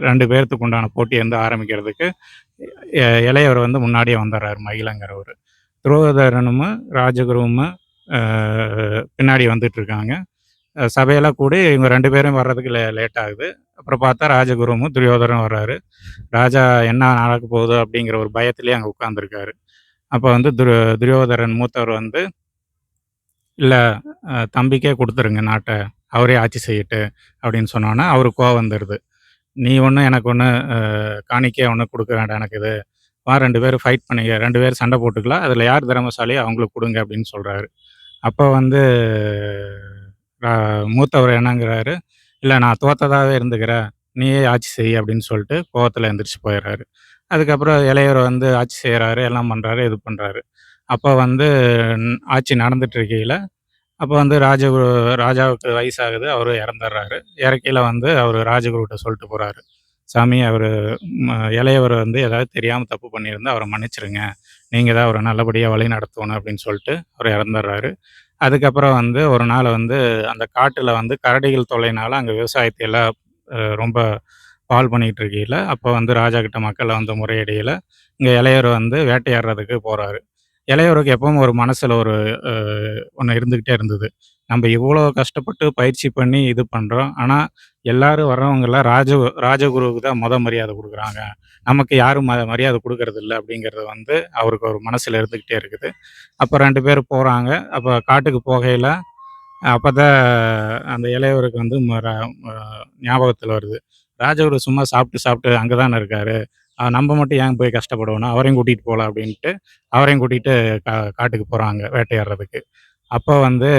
2 பேர்த்துக்கு உண்டான போட்டி வந்து ஆரம்பிக்கிறதுக்கு இளையவர் வந்து முன்னாடியே வந்துடுறாரு, மகிழங்கிறவர். துரோதரனும் ராஜகுருவும் பின்னாடி வந்துட்டுருக்காங்க. சபையெல்லாம் கூடி இவங்க 2 பேரும் வர்றதுக்கு லேட் ஆகுது. அப்புறம் பார்த்தா ராஜகுருவும் துரியோதரனும் வர்றாரு. ராஜா என்ன நடக்க போகுதோ அப்படிங்கிற ஒரு பயத்திலேயே அங்கே உட்காந்துருக்காரு. அப்போ வந்து துரியோதரன் மூத்தவர் வந்து, இல்லை தம்பிக்கே கொடுத்துருங்க நாட்டை, அவரே ஆட்சி செய்யட்டு அப்படின்னு சொன்னோன்னே அவருக்கு கோவம் வந்துடுது. நீ ஒன்றும் எனக்கு ஒன்றும் காணிக்கையாக ஒன்றும் கொடுக்க வேண்டாம் எனக்கு இது, வா 2 பேரும் ஃபைட் பண்ணிக்க, 2 பேரும் சண்டை போட்டுக்கலாம், அதில் யார் திறமைசாலியோ அவங்களுக்கு கொடுங்க அப்படின்னு சொல்கிறாரு. அப்போ வந்து மூத்தவர் என்னங்கிறாரு, இல்லை நான் தோத்ததாகவே இருந்துக்கிறேன், நீயே ஆட்சி செய் அப்படின்னு சொல்லிட்டு கோவத்தில் எந்திரிச்சு போயிடுறாரு. அதுக்கப்புறம் இளையவர் வந்து ஆட்சி செய்கிறாரு, எல்லாம் பண்ணுறாரு, இது பண்ணுறாரு. அப்போ வந்து ஆட்சி நடந்துட்டு இருக்கையில் அப்போ வந்து ராஜாவுக்கு வயசாகுது, அவர் இறந்துடுறாரு. இறக்கையில் வந்து அவர் ராஜகுருகிட்ட சொல்லிட்டு போகிறாரு, சாமி அவர் இளையவர் வந்து ஏதாவது தெரியாமல் தப்பு பண்ணியிருந்தால் அவரை மன்னிச்சிருங்க, நீங்கள் தான் அவரை நல்லபடியாக வழி நடத்தணும் அப்படின்னு சொல்லிட்டு அவர் இறந்துடுறாரு. அதுக்கப்புறம் வந்து ஒரு நாள் வந்து அந்த காட்டில் வந்து கரடிகள் தொல்லைனால அங்கே விவசாயத்தை எல்லாம் ரொம்ப பால் பண்ணிகிட்டு இருக்கையில், அப்போ வந்து ராஜா கிட்ட மக்கள் வந்து முறையிடையில் இங்கே இளையவர் வந்து வேட்டையாடுறதுக்கு போகிறாரு. இளையவருக்கு எப்பவும் ஒரு மனசில் ஒரு ஒன்று இருந்துக்கிட்டே இருந்தது. நம்ம இவ்வளோ கஷ்டப்பட்டு பயிற்சி பண்ணி இது பண்ணுறோம், ஆனால் எல்லோரும் வர்றவங்கெல்லாம் ராஜகுருவுக்கு தான் மரியாதை கொடுக்குறாங்க, நமக்கு யாரும் மரியாதை கொடுக்கறதில்ல அப்படிங்கிறது வந்து அவருக்கு ஒரு மனசில் இருந்துக்கிட்டே இருக்குது. அப்போ 2 பேர் போகிறாங்க. அப்போ காட்டுக்கு போகையில் அப்போ தான் அந்த இளையவருக்கு வந்து ஞாபகத்தில் வருது, ராஜகுரு சும்மா சாப்பிட்டு சாப்பிட்டு அங்கே தானே இருக்கார், நம்ம மட்டும் ஏன் போய் கஷ்டப்படணும், அவரையும் கூட்டிகிட்டு போகலாம் அப்படின்ட்டு அவரையும் கூட்டிகிட்டு காட்டுக்கு போகிறாங்க வேட்டையாடுறதுக்கு. அப்போ வந்து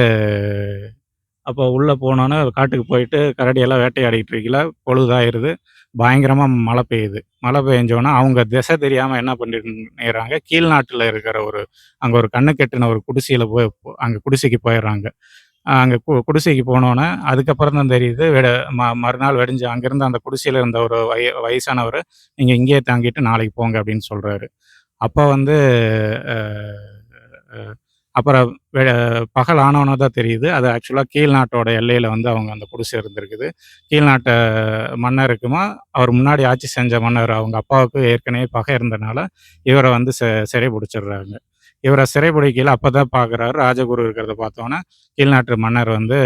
அப்போ உள்ளே போனோன்னே காட்டுக்கு போயிட்டு கரடியெல்லாம் வேட்டையாடிக்கிட்டு இருக்கையில பொழுதாயிருது, பயங்கரமாக மழை பெய்யுது. மழை பெஞ்சோன்னா அவங்க திசை தெரியாமல் என்ன பண்ணிடுறாங்க, கீழ்நாட்டில் இருக்கிற அங்கே ஒரு கண்ணு கெட்டின ஒரு குடிசையில் போய் அங்கே குடிசைக்கு போயிடுறாங்க. அங்கே குடிசைக்கு போனோன்னே அதுக்கப்புறம் தான் தெரியுது மறுநாள் வெடிஞ்சு அங்கேருந்து அந்த குடிசையில் இருந்த ஒரு வயசானவர், நீங்கள் இங்கேயே தாங்கிட்டு நாளைக்கு போங்க அப்படின்னு சொல்கிறாரு. அப்போ வந்து அ அ அப்புறம் பகல் ஆனோன தான் தெரியுது. அது ஆக்சுவலா கீழ் நாட்டோட எல்லையில வந்து அவங்க அந்த குடிசை இருந்திருக்குது. கீழ் நாட்ட மன்னருக்குமா, அவர் முன்னாடி ஆட்சி செஞ்ச மன்னர் அவங்க அப்பாவுக்கு ஏற்கனவே பகை இருந்தனால, இவர வந்து சிறை புடிச்சிடுறாங்க. இவர சிறை பிடிக்கையில அப்ப தான் பார்க்குறாரு, ராஜகுரு இருக்கிறத பார்த்தோன்னே, கீழ் நாட்டு மன்னர் வந்து,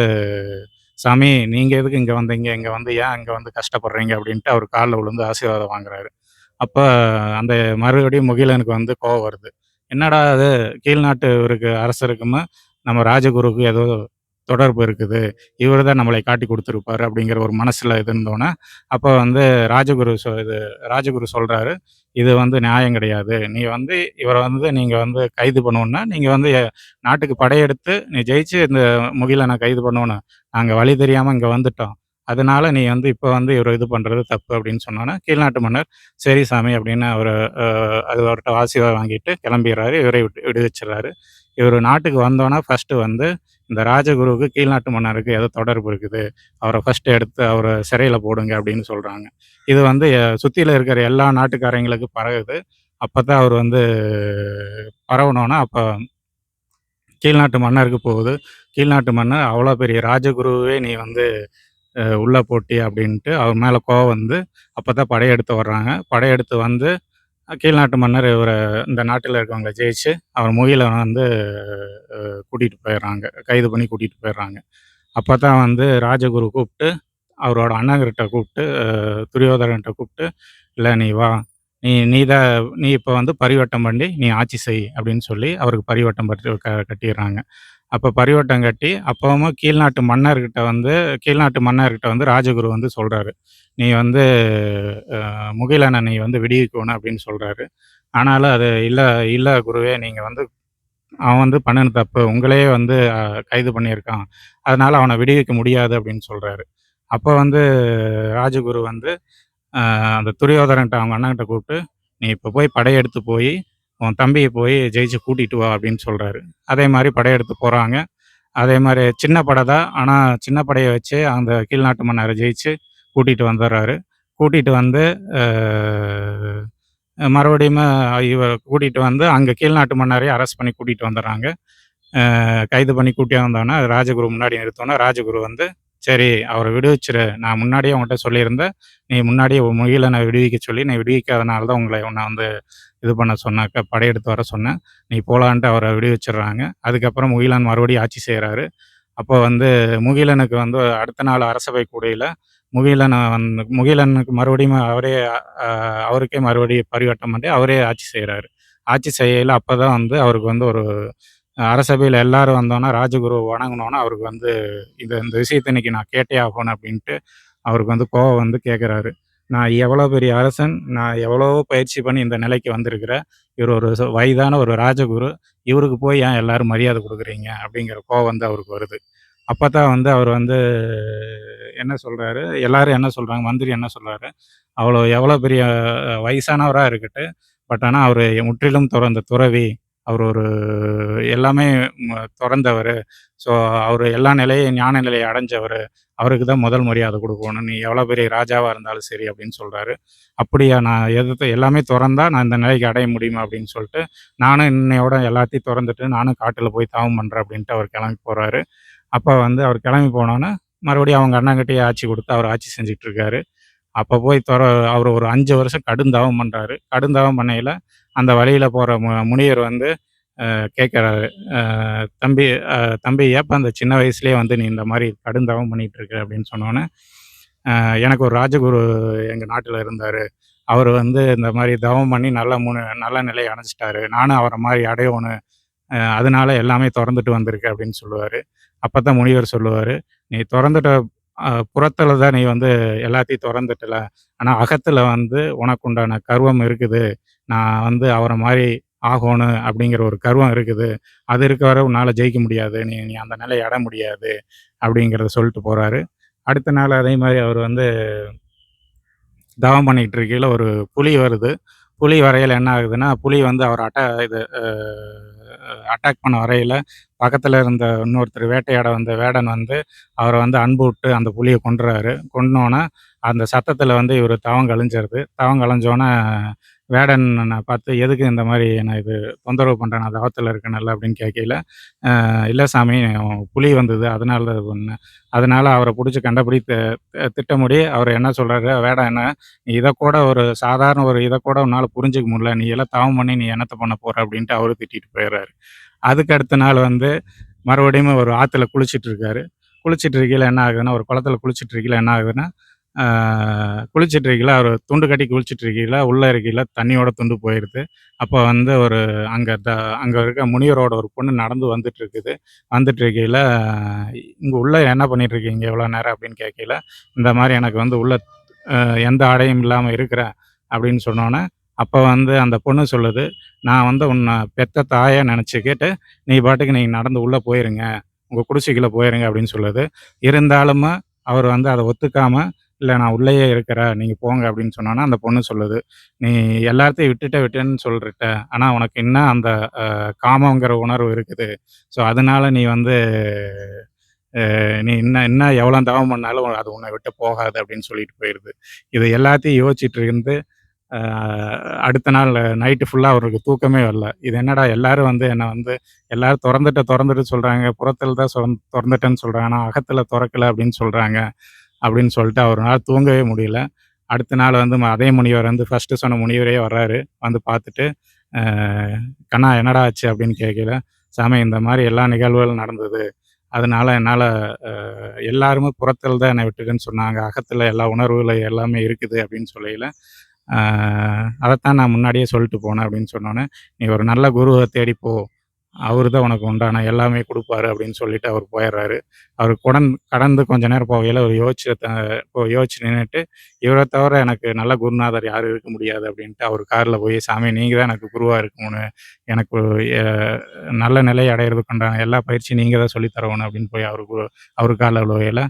"சாமி நீங்க எதுக்கு இங்க வந்தீங்க? இங்க வந்து ஏன் இங்க வந்து கஷ்டப்படுறீங்க?" அப்படின்ட்டு அவர் கால்ல விழுந்து ஆசீர்வாதம் வாங்குறாரு. அப்ப அந்த மறுபடியும் முகிலனுக்கு வந்து கோவம் வருது. என்னடா இது கீழ் நாட்டு அரசருக்குமே நம்ம ராஜகுருக்கு ஏதோ தொடர்பு இருக்குது. இவரு தான் நம்மளை காட்டிக் குடுத்திருப்பாரு அப்படிங்கிற ஒரு மனசுல இது இருந்தோனே, அப்ப வந்து ராஜகுரு சொல்றாரு, "இது வந்து நியாயம் கிடையாது. நீ வந்து இவர வந்து நீங்க வந்து கைது பண்ணணும்னா, நீங்க வந்து நாட்டுக்கு படையெடுத்து நீ ஜெயிச்சு இந்த முகிலன கைது பண்ணணும். நாங்க வழி தெரியாம இங்க வந்துட்டோம். அதனால நீ வந்து இப்ப வந்து இவர இது பண்றது தப்பு" அப்படின்னு சொன்னோனே, கீழ்நாட்டு மன்னர் சரி சாமி அப்படின்னு அவரு அது அவர்ட்ட ஆசீர்வாதம் வாங்கிட்டு கிளம்பிர்றாரு. இவரை விடுவிச்சுர்றாரு. இவரு நாட்டுக்கு வந்தோனே ஃபர்ஸ்ட்டு வந்து இந்த ராஜகுருவுக்கு கீழ்நாட்டு மன்னருக்கு ஏதோ தொடர்பு இருக்குது. அவர ஃபர்ஸ்ட்டு எடுத்து அவர சிறையில போடுங்க அப்படின்னு சொல்றாங்க. இது வந்து சுத்தியில இருக்கிற எல்லா நாட்டுக்காரங்களுக்கு பரவுது. அப்பதான் அவரு வந்து பரவுனோன, அப்ப கீழ்நாட்டு மன்னருக்கு போகுது. கீழ்நாட்டு மன்னர் அவ்வளோ பெரிய ராஜகுருவே நீ வந்து உள்ள போட்டியே அப்படின்ட்டு அவர் மேல கோவம் வந்து, அப்பதான் படையெடுத்து வர்றாங்க. படையெடுத்து வந்து கீழ்நாட்டு மன்னர் இவர இந்த நாட்டில இருக்கவங்கள ஜெயிச்சு, அவர் முகிலன வந்து கூட்டிட்டு போயிர்றாங்க. கைது பண்ணி கூட்டிட்டு போயிர்றாங்க. அப்பதான் வந்து ராஜகுரு கூப்ட்டு, அவரோட அண்ணங்கிட்ட கூப்ட்டு, துரியோதனன்ட்ட கூப்ட்டு, "இல்ல நீ வா. நீ இப்ப வந்து பரிவட்டம் பண்ணி நீ ஆட்சி செய்" அப்படின்னு சொல்லி அவருக்கு பரிவட்டம் பட்டு கட்டிர்றாங்க. அப்ப பரிவட்டம் கட்டி, அப்பவும் கீழ்நாட்டு மன்னர்கிட்ட வந்து ராஜகுரு வந்து சொல்றாரு. "நீ வந்து முகிலன நீ வந்து விடுவிக்கணும்" அப்படின்னு சொல்றாரு. ஆனாலும் அது "இல்ல இல்ல குருவே நீங்க வந்து அவன் வந்து பண்ணுனது தப்பு. உங்களையே வந்து கைது பண்ணியிருக்கான். அதனால அவன விடுவிக்க முடியாது" அப்படின்னு சொல்றாரு. அப்ப வந்து ராஜகுரு வந்து அந்த துரியோதனன்ட்ட அவங்க அண்ணன்கிட்ட கூப்ட்டு, "நீ இப்ப போய் படையெடுத்து போயி, உன் தம்பிய போய் ஜெயிச்சு கூட்டிட்டு வா" அப்படின்னு சொல்றாரு. அதே மாரி படையெடுத்து போறாங்க. அதே மாரி சின்ன படை தான். ஆனா, சின்ன படைய வச்சு அந்த கீழ்நாட்டு மன்னர ஜெயிச்சு கூட்டிட்டு வந்துர்றாரு. கூட்டிட்டு வந்து அ மறுபடியுமே கூட்டிட்டு வந்து அங்க கீழ்நாட்டு மன்னரையும் அரெஸ்ட் பண்ணி கூட்டிட்டு வந்துர்றாங்க. கைது பண்ணி கூட்டிட்டு வந்தோனே, ராஜகுரு முன்னாடி நிறுத்தோனே, ராஜகுரு வந்து, "சரி அவர விடுவிச்சுரு. நான் முன்னாடியே உன்கிட்ட சொல்லியிருந்தேன். நீ முன்னாடியே முகிலன விடுவிக்க சொல்லி, நீ விடுவிக்காதனால தான் உன்ன வந்து இது பண்ண சொன்னேன். படையெடுத்து வர சொன்னேன். நீ போலான்ட்டு" அவர விடுவிச்சுர்றாங்க. அதுக்கப்புறம் முகிலன் மறுபடியும் ஆட்சி செய்றாரு. அப்போ வந்து முகிலனுக்கு வந்து அடுத்த நாள் அரசவை கூடையில, முகிலனுக்கு மறுபடியும் அ அவருக்கே மறுபடியும் பரிவட்டம் பண்ணி, அவரே ஆட்சி செய்றாரு. ஆட்சி செய்யயில அப்பதான் வந்து அவருக்கு வந்து ஒரு அரசவையில எல்லாரும் வந்தோனே, ராஜகுருவ வணங்குனோனே, அவருக்கு வந்து இந்த விஷயத்த இன்னைக்கு நான் கேட்டே ஆகணும் அப்டின்ட்டு, அவருக்கு வந்து கோவம் வந்து கேட்குறாரு. நான் எவ்வளோ பெரிய அரசன், நான் எவ்வளவோ பயிற்சி பண்ணி இந்த நிலைக்கு வந்திருக்கிறேன். இவரு ஒரு வயதான ஒரு ராஜகுரு. இவருக்கு போய் ஏன் எல்லாரும் மரியாதை குடுக்குறீங்க? அப்டிங்கிற கோவம் வந்து அவருக்கு வருது. அப்பதான் வந்து அவர் வந்து என்ன சொல்றாரு, எல்லாரும் என்ன சொல்றாங்க, மந்திரி என்ன சொல்றாரு, எவ்வளோ பெரிய வயசானவரா இருக்கட்டு, பட் ஆனா அவரு முற்றிலும் துறந்த துறவி. அவர் ஒரு எல்லாமே துறந்தவரு. ஸோ அவரு எல்லா நிலையும் ஞான நிலைய அடைஞ்சவரு. அவருக்கு தான் முதல் மரியாதை குடுக்கணும். நீ எவ்வளோ பெரிய ராஜாவா இருந்தாலும் சரி அப்படின்னு சொல்றாரு. அப்படியா நான் எல்லாமே துறந்தா நான் இந்த நிலைக்கு அடைய முடியுமா அப்படின்னு சொல்லிட்டு, நானும் இன்னையோட எல்லாத்தையும் துறந்துட்டு நானும் காட்டுல போய் தவம் பண்றேன் அப்படின்ட்டு அவர் கிளம்பி போறாரு. அப்ப வந்து அவர் கிளம்பி போனோனே, மறுபடியும் அவங்க அண்ணங்கிட்டயே ஆட்சி குடுத்து அவர் ஆட்சி செஞ்சுட்டு இருக்காரு. அப்ப போய் அவரு ஒரு 5 வருஷம் கடுந்தவம் பண்றாரு. கடுந்தவம் பண்ணையில, அந்த வழியில போற முனிவர் வந்து கேட்கறாரு. "தம்பி தம்பி ஏப்பா இந்த சின்ன வயசுலயே வந்து நீ இந்த மாரி கடுந்தவம் பண்ணிட்டு இருக்க?" அப்படின்னு சொன்னோனே, எனக்கு ஒரு ராஜகுரு எங்க நாட்டுல இருந்தாரு. அவரு வந்து இந்த மாரி தவம் பண்ணி நல்ல நிலைய அடைஞ்சுட்டாரு. நானும் அவர மாரி அடையணும். அதனால எல்லாமே தொறந்துட்டு வந்திருக்கேன் அப்படின்னு சொல்லுவாரு. அப்பதான் முனிவர் சொல்லுவாரு, "நீ தொறந்துட்ட புறத்துல தான் நீ வந்து எல்லாத்தையும் தொறந்துட்டல. ஆனா அகத்துல வந்து உனக்கு உண்டான கர்வம் இருக்குது. நான் வந்து அவர மாரி ஆகோணும் அப்படிங்கிற ஒரு கர்வம் இருக்குது. அது இருக்க வரை உன்னால ஜெயிக்க முடியாது. நீ நீ அந்த நிலைய அடைய முடியாது." அப்படிங்கிறத சொல்லிட்டு போறாரு. அடுத்த நாள் அதே மாரி அவரு வந்து தவம் பண்ணிட்டு இருக்கையில ஒரு புலி வருது. புலி வரையில என்ன ஆகுதுன்னா, புலி வந்து அவர அட்டாக் பண்ண வரையில பக்கத்தில் இருந்த இன்னொருத்தர் வேட்டையாட வந்த வேடன் வந்து அவரை வந்து அன்பு விட்டு அந்த புலியை கொன்றுறாரு. கொன்னோன்னே அந்த சத்தத்தில் வந்து இவர் தவம் கழிஞ்சிருது. தவம் கழிஞ்சோன்னே வேடனை பார்த்து எதுக்கு இந்த மாதிரி என்ன இது தொந்தரவு பண்ணுறேன், நான் தவத்தில் இருக்கேன்ல அப்படின்னு கேட்கையில, இல்லை சாமி புலி வந்தது அதனால தான் இது பண்ணேன். அதனால அவரை பிடிச்சி கண்டபடி திட்டமுடி அவர் என்ன சொல்கிறாரு, வேடம் என்ன நீ இதை கூட ஒரு சாதாரண ஒரு இதை கூட உன்னால் புரிஞ்சிக்க முடியல, நீ எல்லாம் தவம் பண்ணி நீ என்னத்தை பண்ண போகிற அப்படின்ட்டு அவரு திட்டிட்டு போயிடுறாரு. அதுக்கு அடுத்த நாள் வந்து மறுபடியும் ஒரு ஆற்றுல குளிச்சுட்டு இருக்காரு. குளிச்சுட்டு இருக்கையில் என்ன ஆகுதுன்னா, ஒரு குளத்துல குளிச்சுட்டு இருக்கையில் என்ன ஆகுதுன்னா, குளிச்சுட்டு இருக்கையில் அவர் துண்டு கட்டி குளிச்சுட்டு இருக்கையில் உள்ளே இருக்கையில் தண்ணியோட துண்டு போயிடுது. அப்போ வந்து ஒரு அங்கே அங்கே இருக்க முனிவரோட ஒரு பொண்ணு நடந்து வந்துட்டு இருக்குது. வந்துட்டு இருக்கையில், இங்கே உள்ளே என்ன பண்ணிட்டு இருக்கீங்க இவ்வளோ நேரம் அப்படின்னு கேட்கையில, இந்த மாதிரி எனக்கு வந்து உள்ள எந்த ஆடையும் இல்லாமல் இருக்கிறேன் அப்படின்னு சொன்னோன்னே, அப்போ வந்து அந்த பொண்ணு சொல்லுது, நான் வந்து உன்னை பெத்த தாயை நினச்சிக்கிட்டு நீ பாட்டுக்கு நீங்கள் நடந்து உள்ளே போயிருங்க, உங்கள் குடிசைக்குள்ளே போயிருங்க அப்படின்னு சொல்லுது. இருந்தாலும் அவர் வந்து அதை ஒத்துக்காம, இல்லை நான் உள்ளேயே இருக்கிறேன் நீங்கள் போங்க அப்படின்னு சொன்னோன்னா, அந்த பொண்ணு சொல்லுது, நீ எல்லாத்தையும் விட்டுட்டேன்னு சொல்லிட்ட, ஆனால் உனக்கு இன்னும் அந்த காமங்கிற உணர்வு இருக்குது. ஸோ அதனால நீ வந்து நீ இன்னும் இன்னும் எவ்வளோ தவம் பண்ணாலும் அது உன்னை விட்டு போகாது அப்படின்னு சொல்லிட்டு போயிடுது. இது எல்லாத்தையும் யோசிச்சுட்டு இருந்து அடுத்த நாள் நைட்டு ஃபுல்லாக அவருக்கு தூக்கமே வரல. இது என்னடா எல்லாரும் வந்து என்னை வந்து எல்லாரும் தொறந்துட்டு சொல்கிறாங்க, புறத்தில் தான் திறந்துட்டேன்னு சொல்கிறாங்க, ஆனால் அகத்தில் திறக்கல அப்படின்னு சொல்கிறாங்க அப்படின்னு சொல்லிட்டு அவரால் தூங்கவே முடியல. அடுத்த நாள் வந்து அதே முனிவர் வந்து ஃபஸ்ட்டு சொன்ன முனிவரே வர்றாரு. வந்து பார்த்துட்டு, கண்ணா என்னடா ஆச்சு அப்படின்னு கேட்கையில, சாமி இந்த மாதிரி எல்லா நிகழ்வுகளும் நடந்தது. அதனால என்னால் எல்லாருமே புறத்தில் தான் என்னை விட்டுட்டுன்னு சொன்னாங்க, அகத்தில் எல்லா உணர்வுகள் எல்லாமே இருக்குது அப்படின்னு சொல்லையில, அதைத்தான் நான் முன்னாடியே சொல்லிட்டு போனேன் அப்படின்னு சொன்னோன்னே, நீ ஒரு நல்ல குருவை தேடிப்போ, அவரு தான் உனக்கு உண்டான எல்லாமே குடுப்பாரு அப்படின்னு சொல்லிட்டு அவர் போயிடுறாரு. அவரு கடந்து கொஞ்ச நேரம் போகையில அவர் யோசிச்சு நின்னுட்டு, இவர தவிர எனக்கு நல்ல குருநாதர் யாரும் இருக்க முடியாது அப்படின்ட்டு அவர் கார்ல போய், சாமி நீங்க தான் எனக்கு குருவா இருக்கணும். எனக்கு எ நல்ல நிலை அடையறதுக்கு உண்டான எல்லா பயிற்சியும் நீங்க தான் சொல்லி தரணும் அப்படின்னு போய் அவரு கால்ல விழுகையில,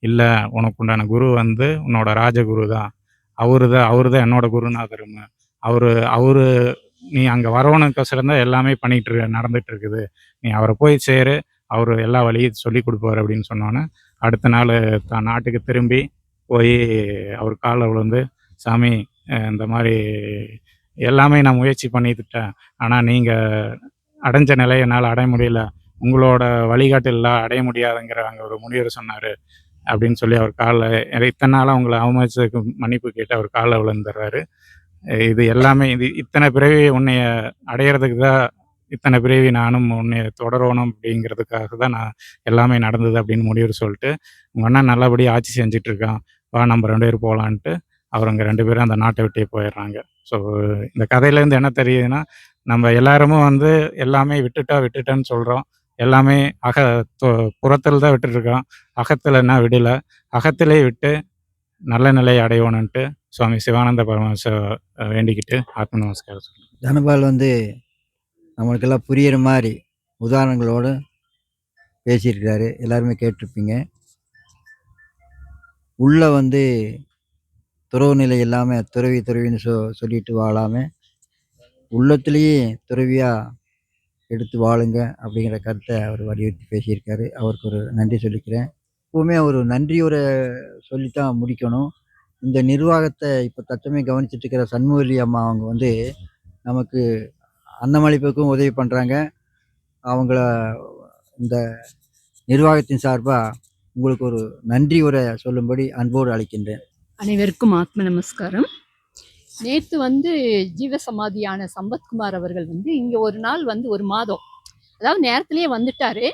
இல்ல உனக்கு உண்டான குரு வந்து உன்னோட ராஜகுரு தான். அவரு தான் என்னோட குருநாதருன்னு. அவரு அவரு நீ அங்க வரவணுக்கோசரம் தான் எல்லாமே நடந்துட்டு இருக்குது. நீ அவர போய் சேரு. அவரு எல்லா வழியும் சொல்லிக் குடுப்பாரு அப்படின்னு சொன்னோனே, அடுத்த நாளு தான் நாட்டுக்கு திரும்பி போயி அவர் கால்ல விழுந்து, சாமி இந்த மாரி எல்லாமே நான் முயற்சி பண்ணிட்டுட்டேன். ஆனா நீங்க அடைஞ்ச நிலைய என்னால அடைய முடியல. உங்களோட வழிகாட்டுதல்ல அடைய முடியாதுங்கிற அங்க ஒரு முனிவர் சொன்னாரு. அப்படின்னு சொல்லி அவர் கால்ல இத்தன நாளா உங்கள அவமதிச்சதுக்கு மன்னிப்பு கேட்டு அவர் கால்ல விழுந்துர்றாரு. இது எல்லாமே இத்தனை பிறவி உன்னைய அடையறதுக்கு தான் இத்தனை பிறவி நானும் உன்னைய தொடரணும் அப்படிங்கிறதுக்காக தான் நான் எல்லாமே நடந்தது அப்படின்னு முனிவர் சொல்லிட்டு, உங்க அண்ணன் நல்லபடியா ஆட்சி செஞ்சுட்டு இருக்கான். வா நம்ம 2 பேரும் போலான்ட்டு அவருங்க 2 பேரும் அந்த நாட்ட விட்டே போயிடுறாங்க. ஸோ இந்த கதையிலேருந்து என்ன தெரியுதுன்னா, நம்ம எல்லாருமும் வந்து எல்லாமே விட்டுட்டேன்னு சொல்றோம். எல்லாமே தொ புறத்தில் தான் விட்டுட்டுருக்கோம். அகத்துல என்ன விடல. அகத்திலே விட்டு நல்ல நிலையை அடையணுன்ட்டு சுவாமி சிவானந்த பரமஹம்ச வேண்டிக்கிட்டு ஆத்ம நமஸ்காரம் சொல்றேன். தனபால் வந்து நம்மளுக்கெல்லாம் புரியிற மாதிரி உதாரணங்களோடு பேசியிருக்கிறாரு. எல்லாருமே கேட்டிருப்பீங்க. உள்ள வந்து துறவு நிலை இல்லாமல் துறவின்னு சொல்லிட்டு வாழாமல், உள்ளத்திலேயே துறவியா எடுத்து வாழுங்க அப்படிங்கிற கருத்தை அவர் வலியுறுத்தி பேசியிருக்காரு. அவருக்கு ஒரு நன்றி சொல்லிக்கிறேன். எப்பவுமே ஒரு நன்றியுரை சொல்லித்தான் முடிக்கணும். இந்த நிர்வாகத்தை இப்போ தற்சமய கவனிச்சிட்டு இருக்கிற சண்முகவல்லி அம்மா அவங்க வந்து நமக்கு அன்னமளிப்புக்கும் உதவி பண்ணுறாங்க. அவங்கள இந்த நிர்வாகத்தின் சார்பாக உங்களுக்கு ஒரு நன்றி உரை சொல்லும்படி அன்போடு அழைக்கின்றேன். அனைவருக்கும் ஆத்ம நமஸ்காரம். நேற்று வந்து ஜீவசமாதியான சம்பத்குமார் அவர்கள் வந்து இங்கே ஒரு நாள் வந்து ஒரு மாதம், அதாவது நேரத்திலேயே வந்துட்டாரு.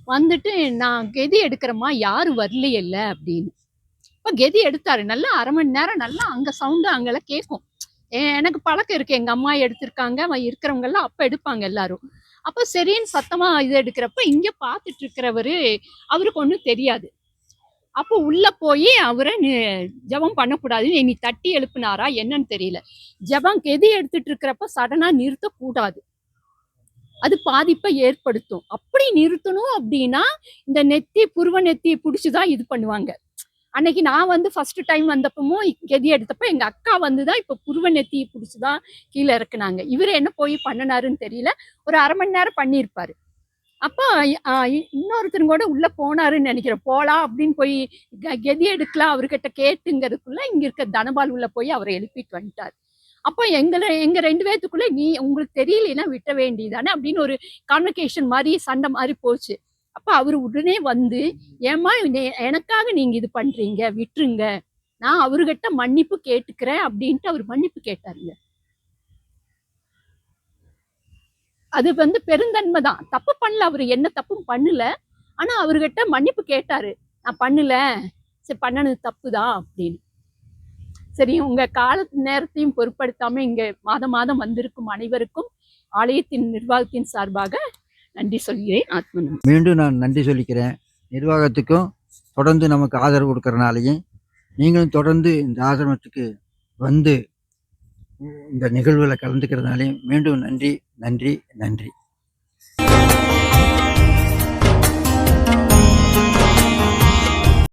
வந்துட்டு நான் கெதி எடுக்கிறேம்மா யாரும் வரலையில்ல அப்படின்னு. இப்போ கெதி எடுத்தாரு. நல்லா 1/2 மணி நேரம் நல்லா அங்கே சவுண்டு அங்கெல்லாம் கேட்கும். எனக்கு பழக்கம் இருக்குது, எங்கள் அம்மா எடுத்திருக்காங்க, இருக்கிறவங்கெல்லாம் அப்போ எடுப்பாங்க எல்லாரும். அப்போ சரின்னு சத்தமாக இது எடுக்கிறப்ப இங்கே பார்த்துட்டு இருக்கிறவர் அவருக்கு ஒன்றும் தெரியாது. அப்போ உள்ள போய் அவரை ஜெபம் பண்ணக்கூடாதுன்னு என்னை தட்டி எழுப்புனாரா என்னன்னு தெரியல. ஜெபம் கெதி எடுத்துட்டு இருக்கிறப்ப சடனா நிறுத்தக்கூடாது, அது பாதிப்பை ஏற்படுத்தும். அப்படி நிறுத்தணும் அப்படின்னா இந்த புருவ நெத்தியை பிடிச்சிதான் இது பண்ணுவாங்க. அன்னைக்கு நான் வந்து ஃபர்ஸ்ட் டைம் வந்தப்பமும் கெதி எடுத்தப்ப எங்க அக்கா வந்து தான் இப்போ புருவ நெத்தி பிடிச்சி தான் கீழே இறக்குனாங்க. இவர் என்ன போய் பண்ணினாருன்னு தெரியல. ஒரு 1/2 மணி நேரம் பண்ணியிருப்பாரு. அப்போ இன்னொருத்தரும் கூட உள்ள போனாருன்னு நினைக்கிறேன். போலாம் அப்படின்னு போய் கெதி எடுக்கலாம் அவர்கிட்ட கேட்டுங்கிறதுக்குள்ள இங்க இருக்க தனபால் உள்ள போய் அவரை எழுப்பிட்டு வந்துட்டாரு. அப்போ எங்க 2 பேத்துக்குள்ள நீ உங்களுக்கு தெரியலைன்னா விட்ட வேண்டியதானே அப்படின்னு ஒரு கான்வகேஷன் மாதிரி சண்டை மாதிரி போச்சு. அப்ப அவரு உடனே வந்து, ஏம்மா எனக்காக நீங்க இது பண்றீங்க விட்டுருங்க. நான் அவர்கிட்ட மன்னிப்பு கேட்டுக்கிறேன் அப்படின்ட்டு அவர் மன்னிப்பு கேட்டாருங்க. அது வந்து பெருந்தன்மை தான். தப்பு பண்ணல, அவரு என்ன தப்பும் பண்ணல. ஆனா அவர்கிட்ட மன்னிப்பு கேட்டாரு. நான் பண்ணல, சரி பண்ணுனது தப்பு தான் அப்படின்னு. சரி, உங்க கால நேரத்தையும் பொருட்படுத்தாம இங்க மாதம் மாதம் வந்திருக்கும் அனைவருக்கும் ஆலயத்தின் நிர்வாகத்தின் சார்பாக நன்றி சொல்கிறேன். ஆத்ம மீண்டும் நான் நன்றி சொல்லிக்கிறேன். நிர்வாகத்துக்கும் தொடர்ந்து நமக்கு ஆதரவு கொடுக்கறனாலையும், நீங்களும் தொடர்ந்து இந்த ஆசிரமத்துக்கு வந்து இந்த நிகழ்வுல கலந்துக்கிறதுனாலையும் மீண்டும் நன்றி, நன்றி, நன்றி.